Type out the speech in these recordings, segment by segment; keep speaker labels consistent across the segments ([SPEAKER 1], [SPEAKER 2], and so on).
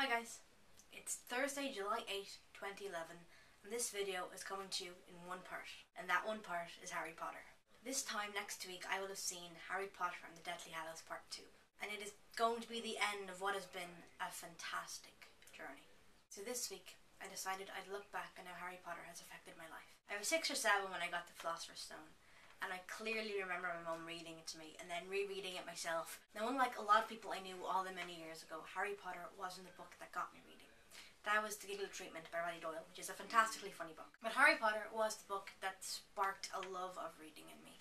[SPEAKER 1] Hi guys, it's Thursday, July 8, 2011, and this video is coming to you in one part, and that one part is Harry Potter. This time next week I will have seen Harry Potter and the Deathly Hallows Part 2, and it is going to be the end of what has been a fantastic journey. So this week I decided I'd look back on how Harry Potter has affected my life. I was 6 or 7 when I got the Philosopher's Stone, and I clearly remember my mum reading it to me and then rereading it myself. Now, unlike a lot of people I knew all the many years ago, Harry Potter wasn't the book that got me reading. That was The Giggle Treatment by Riley Doyle, which is a fantastically funny book. But Harry Potter was the book that sparked a love of reading in me.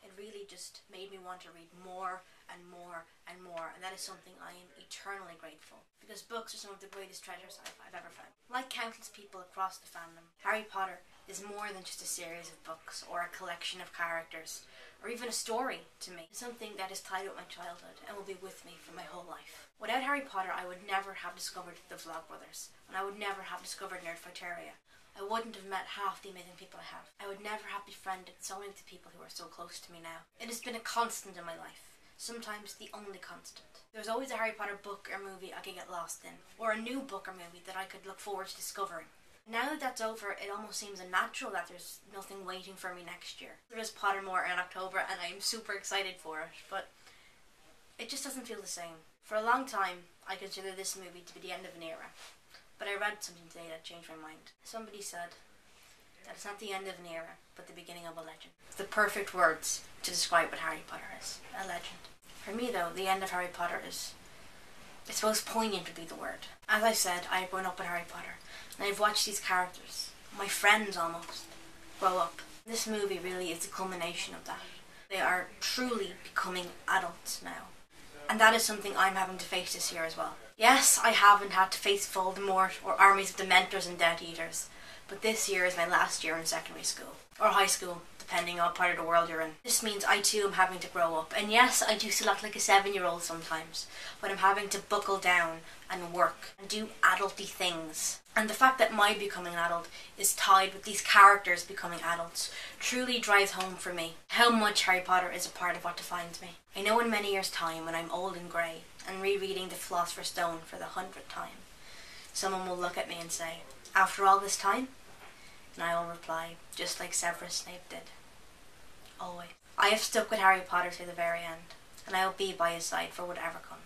[SPEAKER 1] It really just made me want to read more and more and more, and that is something I am eternally grateful, because books are some of the greatest treasures I've ever found. Like countless people across the fandom, Harry Potter is more than just a series of books or a collection of characters or even a story to me. It's something that is tied with my childhood and will be with me for my whole life. Without Harry Potter, I would never have discovered the Vlogbrothers, and I would never have discovered Nerdfighteria. I wouldn't have met half the amazing people I have. I would never have befriended so many of the people who are so close to me now. It has been a constant in my life, sometimes the only constant. There's always a Harry Potter book or movie I could get lost in, or a new book or movie that I could look forward to discovering. Now that that's over, it almost seems unnatural that there's nothing waiting for me next year. There is Pottermore in October and I'm super excited for it, but it just doesn't feel the same. For a long time, I considered this movie to be the end of an era, but I read something today that changed my mind. Somebody said that it's not the end of an era, but the beginning of a legend. The perfect words to describe what Harry Potter is, a legend. For me though, the end of Harry Potter is, I suppose poignant would be the word. As I said, I have grown up with Harry Potter, and I've watched these characters, my friends almost, grow up. This movie really is the culmination of that. They are truly becoming adults now. And that is something I'm having to face this year as well. Yes, I haven't had to face Voldemort or armies of Dementors and Death Eaters, but this year is my last year in secondary school, or high school, depending on what part of the world you're in. This means I too am having to grow up, and yes, I do still act like a 7-year-old sometimes, but I'm having to buckle down and work and do adulty things. And the fact that my becoming an adult is tied with these characters becoming adults truly drives home for me how much Harry Potter is a part of what defines me. I know in many years' time, when I'm old and grey and rereading The Philosopher's Stone for the 100th time, someone will look at me and say, "After all this time?" And I will reply, just like Severus Snape did, "Always." I have stuck with Harry Potter to the very end, and I will be by his side for whatever comes.